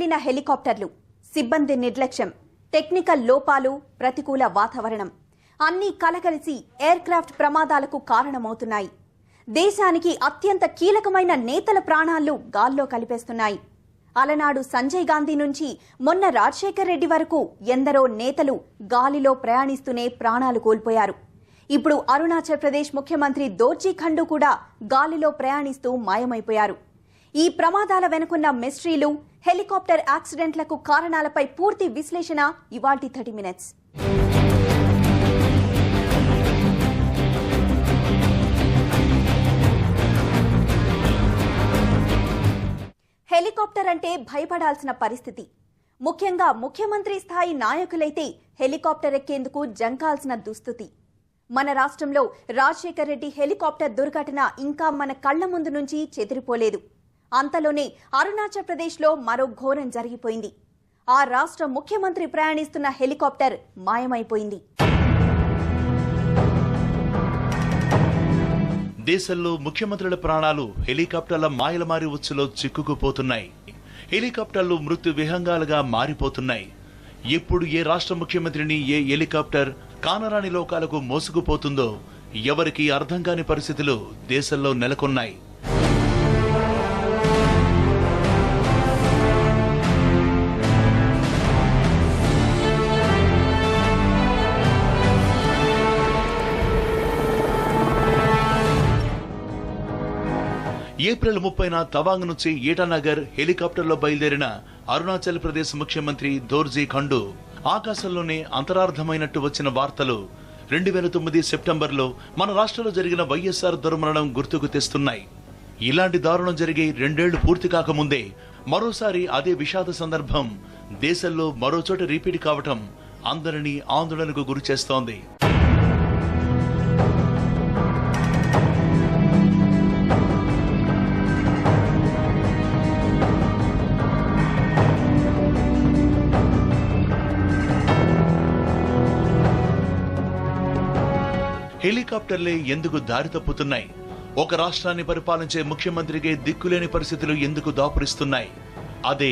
పేలిన హెలికాప్టర్లు, సిబ్బంది నిర్లక్ష్యం, టెక్నికల్ లోపాలు, ప్రతికూల వాతావరణం అన్నీ కలగలిసి ఎయిర్ క్రాఫ్ట్ ప్రమాదాలకు కారణమవుతున్నాయి. దేశానికి అత్యంత కీలకమైన నేతల ప్రాణాలు గాల్లో కలిపేస్తున్నాయి. అలనాడు సంజయ్ గాంధీ నుంచి మొన్న రాజశేఖర్ రెడ్డి వరకు ఎందరో నేతలు గాలిలో ప్రయాణిస్తూనే ప్రాణాలు కోల్పోయారు. ఇప్పుడు అరుణాచల్ ప్రదేశ్ ముఖ్యమంత్రి దోర్జీ ఖండు కూడా గాలిలో ప్రయాణిస్తూ మాయమైపోయారు. ఈ ప్రమాదాల వెనుకున్న మిస్టరీలు, హెలికాప్టర్ యాక్సిడెంట్లకు కారణాలపై పూర్తి విశ్లేషణ ఇవాల్టి 30 minutes. హెలికాప్టర్ అంటే భయపడాల్సిన పరిస్థితి. ముఖ్యంగా ముఖ్యమంత్రి స్థాయి నాయకులైతే హెలికాప్టర్ ఎక్కేందుకు జంకాల్సిన దుస్థితి. మన రాష్ట్రంలో రాజశేఖర్ రెడ్డి హెలికాప్టర్ దుర్ఘటన ఇంకా మన కళ్ల ముందు నుంచి చెదిరిపోలేదు. అంతలోనే అరుణాచల్ ప్రదేశ్లో మరో ఘోరం జరిగిపోయింది. ఆ రాష్ట్ర ముఖ్యమంత్రి ప్రయాణిస్తున్న హెలికాప్టర్ మాయమైపోయింది. దేశంలో ముఖ్యమంత్రుల ప్రాణాలు హెలికాప్టర్ల మాయలమారి ఉచ్చులో చిక్కుకుపోతున్నాయి. హెలికాప్టర్లు మృత్యు విహంగాలుగా మారిపోతున్నాయి. ఎప్పుడు ఏ రాష్ట్ర ముఖ్యమంత్రిని ఏ హెలికాప్టర్ కానరాని లోకాలకు మోసుకుపోతుందో ఎవరికి అర్థం కాని పరిస్థితులు దేశంలో నెలకొన్నాయి. ఏప్రిల్ 30న తవాంగ్ నుంచి ఈటానగర్ హెలికాప్టర్లో బయలుదేరిన అరుణాచల్ ప్రదేశ్ ముఖ్యమంత్రి దోర్జీ ఖండు ఆకాశంలోనే అంతరార్థమైనట్టు వచ్చిన వార్తలు 2009 సెప్టెంబర్లో మన రాష్ట్రంలో జరిగిన వైఎస్ఆర్ దుర్మరణం గుర్తుకు తెస్తున్నాయి. ఇలాంటి దారుణం జరిగి 2 ఏళ్లు పూర్తి కాకముందే మరోసారి అదే విషాద సందర్భం దేశంలో మరోచోట రిపీట్ కావటం అందరినీ ఆందోళనకు గురిచేస్తోంది. హెలికాప్టర్లే ఎందుకు దారి తప్పుతున్నాయి? ఒక రాష్ట్రాన్ని పరిపాలించే ముఖ్యమంత్రికి దిక్కులేని పరిస్థితులు ఎందుకు దాపురిస్తున్నాయి? అదే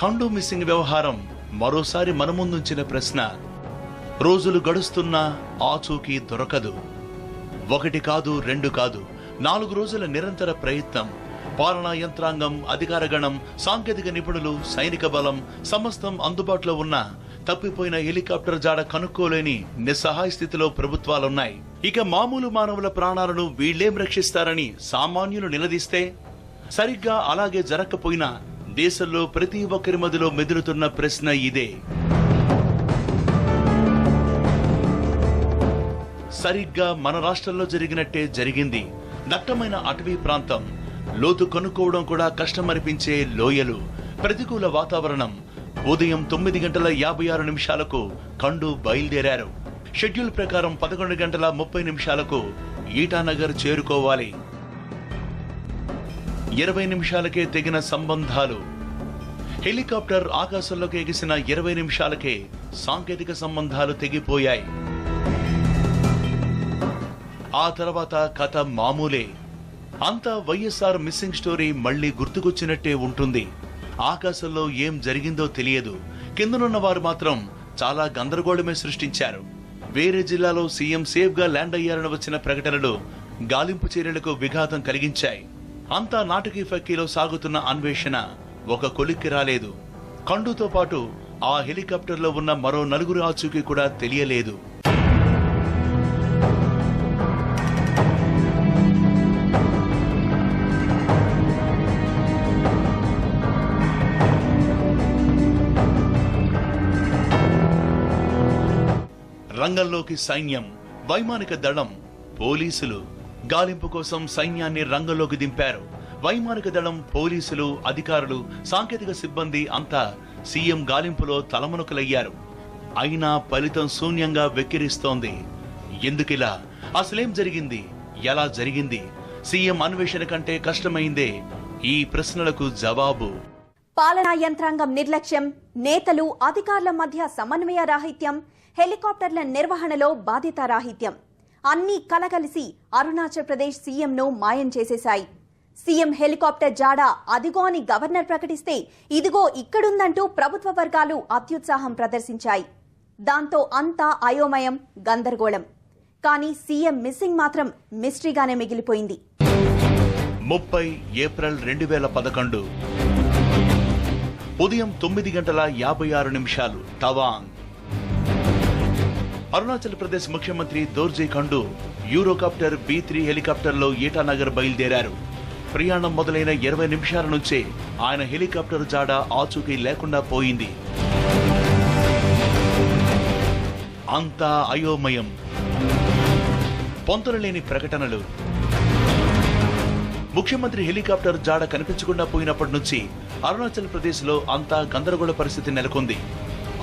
ఖండు మిస్సింగ్ వ్యవహారం మరోసారి మన ముందుంచిన ప్రశ్న. రోజులు గడుస్తున్నా ఆచూకీ దొరకదు. 1 కాదు 2 కాదు 4 రోజుల నిరంతర ప్రయత్నం. పాలనా యంత్రాంగం, అధికారగణం, సాంకేతిక నిపుణులు, సైనిక బలం సమస్తం అందుబాటులో ఉన్న తప్పిపోయిన హెలికాప్టర్ జాడ కనుక్కోలేని నిస్సహాయ స్థితిలో ప్రభుత్వాలున్నాయి. ఇక మామూలు మానవుల ప్రాణాలను వీళ్లేం రక్షిస్తారని సామాన్యులు నిలదీస్తే సరిగ్గా అలాగే జరగకపోయినా దేశంలో ప్రతి ఒక్కరి మధ్యలో మెదులుతున్న ప్రశ్న ఇదే. సరిగ్గా మన రాష్ట్రంలో జరిగినట్టే జరిగింది. దట్టమైన అటవీ ప్రాంతం, లోతు కనుక్కోవడం కూడా కష్టమనిపించే లోయలు, ప్రతికూల వాతావరణం. ఉదయం 9:56 ఖండు బయలుదేరారు. షెడ్యూల్ ప్రకారం 11:30 ఈటానగర్ చేరుకోవాలి. 20 నిమిషాలకే తెగిన సంబంధాలు. హెలికాప్టర్ ఆకాశంలోకి ఎగిసిన 20 నిమిషాలకే సాంకేతిక సంబంధాలు తెగిపోయాయి. ఆ తర్వాత కథ మామూలే. అంతా వైఎస్ఆర్ మిస్సింగ్ స్టోరీ మళ్లీ గుర్తుకొచ్చినట్టే ఉంటుంది. ఆకాశంలో ఏం జరిగిందో తెలియదు. కిందనున్న వారు మాత్రం చాలా గందరగోళమే సృష్టించారు. వేరే జిల్లాలో సీఎం సేఫ్ గా ల్యాండ్ అయ్యారని వచ్చిన ప్రకటనలు గాలింపు చర్యలకు విఘాతం కలిగించాయి. అంతా నాటకీ ఫక్కీలో సాగుతున్న అన్వేషణ ఒక కొలిక్కి రాలేదు. ఖండుతో పాటు ఆ హెలికాప్టర్లో ఉన్న మరో 4 ఆచూకీ కూడా తెలియలేదు. రంగంలోకి సైన్యం, వైమానిక దళం, పోలీసులు. గాలింపు కోసం సైన్యాన్ని రంగంలోకి దింపారు. వైమానిక దళం, పోలీసులు, అధికారులు, సాంకేతిక సిబ్బంది అంతా సీఎం గాలింపులో తలమునకలయ్యారు. అయినా ఫలితం శూన్యంగా వెక్కిరిస్తోంది. ఎందుకిలా? అసలేం జరిగింది? ఎలా జరిగింది? సీఎం అన్వేషణ కంటే కష్టమైందే ఈ ప్రశ్నలకు జవాబు. పాలనా యంత్రాంగం నిర్లక్ష్యం, నేతలు, అధికారుల మధ్య సమన్వయ రాహిత్యం, హెలికాప్టర్ల నిర్వహణలో బాధ్యతారాహిత్యం అన్నీ కలగలిసి అరుణాచల్ ప్రదేశ్ సీఎంను మాయం చేసేశాయి. సీఎం హెలికాప్టర్ జాడ అదిగో అని గవర్నర్ ప్రకటిస్తే ఇదిగో ఇక్కడుందంటూ ప్రభుత్వ వర్గాలు అత్యుత్సాహం ప్రదర్శించాయి. దాంతో అంతా అయోమయం, గందరగోళం. కానీ సీఎం మిస్సింగ్ మాత్రం మిస్టరీగానే మిగిలిపోయింది. 30 ఏప్రిల్ 2011 ఉదయం 9:56 తవాంగ్. అరుణాచల్ ప్రదేశ్ ముఖ్యమంత్రి దోర్జీ ఖండు యూరోకాప్టర్ B3 హెలికాప్టర్లో ఈటానగర్ బయలుదేరారు. ప్రయాణం మొదలైన 20 నిమిషాల నుంచే ఆయన హెలికాప్టర్ జాడ ఆచూకీ లేకుండా పోయింది. అంతా అయోమయం, పొంతనలేని ప్రకటనలు. ముఖ్యమంత్రి హెలికాప్టర్ జాడ కనిపించకుండా పోయినప్పటి నుంచి అరుణాచల్ ప్రదేశ్ లో అంతా గందరగోళ పరిస్థితి నెలకొంది.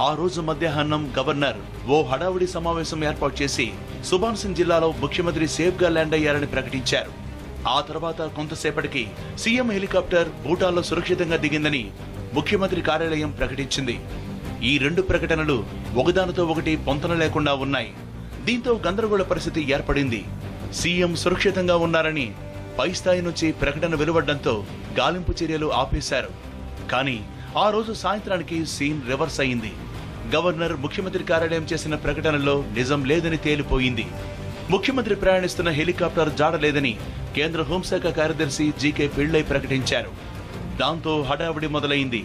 ఆ రోజు మధ్యాహ్నం గవర్నర్ ఓ హడావుడి సమావేశం ఏర్పాటు చేసి సుబాన్ సింగ్ జిల్లాలో ముఖ్యమంత్రి సేఫ్ గా ల్యాండ్ అయ్యారని ప్రకటించారు. ఆ తర్వాత కొంతసేపటికి సీఎం హెలికాప్టర్ భూటాన్లో సురక్షితంగా దిగిందని ముఖ్యమంత్రి కార్యాలయం ప్రకటించింది. ఈ 2 ప్రకటనలు ఒకదానితో ఒకటి పొంతన లేకుండా ఉన్నాయి. దీంతో గందరగోళ పరిస్థితి ఏర్పడింది. సీఎం సురక్షితంగా ఉన్నారని పై స్థాయి నుంచి ప్రకటన వెలువడ్డంతో గాలింపు చర్యలు ఆపేశారు. కానీ ఆ రోజు సాయంత్రానికి సీన్ రివర్స్ అయింది. గవర్నర్ ముఖ్యమంత్రి కార్యాలయం చేసిన ప్రకటనలో నిజం లేదని తేలిపోయింది. ముఖ్యమంత్రి ప్రయాణిస్తున్న హెలికాప్టర్ జాడ లేదని కేంద్ర హోంశాఖ కార్యదర్శి జీకే పిళ్ళై ప్రకటించారు. దాంతో హడావిడి మొదలైంది.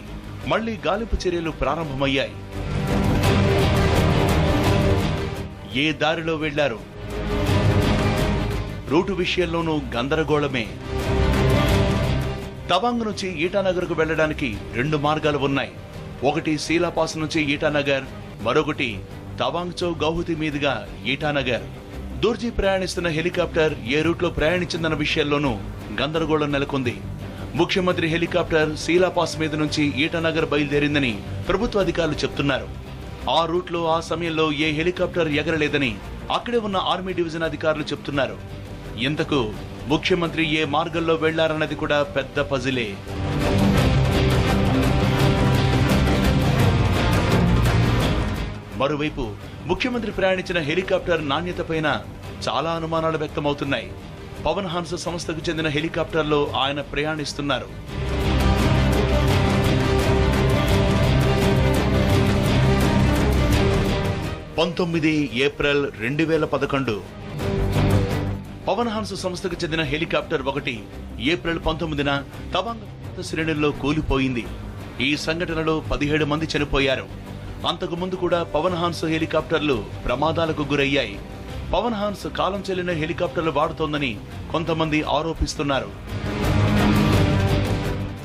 మళ్లీ గాలింపు చర్యలు ప్రారంభమయ్యాయి. ఏ దారిలో వెళ్లారు? రూటు విషయంలోనూ గందరగోళమే. తవాంగ్ నుంచి ఈటానగర్కు వెళ్లడానికి 2 మార్గాలు ఉన్నాయి. ఒకటి శీలాపాస్ నుంచి ఈటానగర్, మరొకటి తవాంగ్ చౌ గౌహతి మీదుగా ఈటానగర్. దోర్జీ ప్రయాణిస్తున్న హెలికాప్టర్ ఏ రూట్లో ప్రయాణించిందన్న విషయంలోనూ గందరగోళం నెలకొంది. ముఖ్యమంత్రి హెలికాప్టర్ శీలాపాస్ మీద నుంచి ఈటానగర్ బయలుదేరిందని ప్రభుత్వ అధికారులు చెప్తున్నారు. ఆ రూట్లో ఆ సమయంలో ఏ హెలికాప్టర్ ఎగరలేదని అక్కడే ఉన్న ఆర్మీ డివిజన్ అధికారులు చెప్తున్నారు. ఇంతకు ముఖ్యమంత్రి ఏ మార్గంలో వెళ్లారన్నది కూడా పెద్ద పజిలే. మరోవైపు ముఖ్యమంత్రి ప్రయాణించిన హెలికాప్టర్ నాణ్యతపైన చాలా అనుమానాలు వ్యక్తమవుతున్నాయి. పవన్ హాన్స్ సంస్థకు చెందిన హెలికాప్టర్లో ఆయన ప్రయాణిస్తున్నారు. ఏప్రిల్ 2011 పవన్ హాన్స్ సంస్థకు చెందిన హెలికాప్టర్ 1 ఏప్రిల్ 19న తవాంగ్ శ్రేణుల్లో కూలిపోయింది. ఈ సంఘటనలో 17 మంది చనిపోయారు. అంతకు ముందు కూడా పవన్ హాన్స్ హెలికాప్టర్లు ప్రమాదాలకు గురయ్యాయి. పవన్ హాన్స్ కాలం చెల్లిన హెలికాప్టర్లు వాడుతోందని కొంతమంది ఆరోపిస్తున్నారు.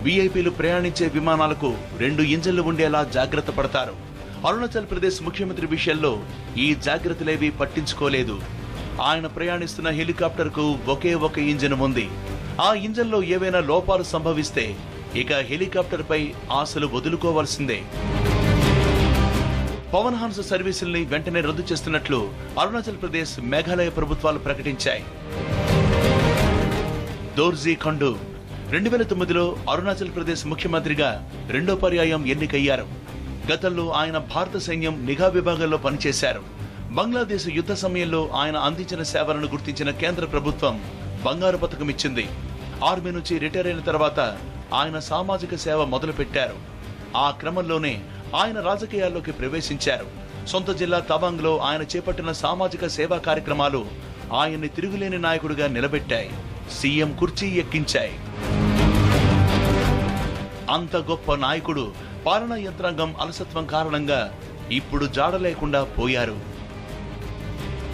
వీఐపీలు ప్రయాణించే విమానాలకు 2 ఇంజన్లు ఉండేలా జాగ్రత్త పడతారు. అరుణాచల్ ప్రదేశ్ ముఖ్యమంత్రి విషయంలో ఈ జాగ్రత్తలేవీ పట్టించుకోలేదు. ఆయన ప్రయాణిస్తున్న హెలికాప్టర్ కు ఒకే ఒక ఇంజిన్ ఉంది. ఆ ఇంజన్లో ఏవైనా లోపాలు సంభవిస్తే ఇక హెలికాప్టర్ పై ఆశలు వదులుకోవాల్సిందే. పవన్ హాన్స్ సర్వీసుల్ని వెంటనే రద్దు చేస్తున్నట్లు అరుణాచల్ ప్రదేశ్, మేఘాలయ ప్రభుత్వాలు ప్రకటించాయి. దోర్జీ ఖండు 2009లో అరుణాచల్ ప్రదేశ్ ముఖ్యమంత్రిగా 2వ పర్యాయం ఎన్నికయ్యారు. గతంలో ఆయన భారత సైన్యం నిఘా విభాగంలో పనిచేశారు. బంగ్లాదేశ్ యుద్ధ సమయంలో ఆయన అందించిన సేవలను గుర్తించిన కేంద్ర ప్రభుత్వం బంగారు పతకం ఇచ్చింది. ఆర్మీ నుంచి రిటైర్ అయిన తర్వాత ఆయన సామాజిక సేవ మొదలుపెట్టారు. ఆ క్రమంలోనే ఆయన రాజకీయాల్లోకి ప్రవేశించారు. సొంత జిల్లా తవాంగ్లో ఆయన చేపట్టిన సామాజిక సేవా కార్యక్రమాలు ఆయన్ని తిరుగులేని నాయకుడిగా నిలబెట్టాయి, సీఎం కుర్చీ ఎక్కించాయి. అంత గొప్ప నాయకుడు పాలనా యంత్రాంగం అలసత్వం కారణంగా ఇప్పుడు జాడ లేకుండా పోయారు.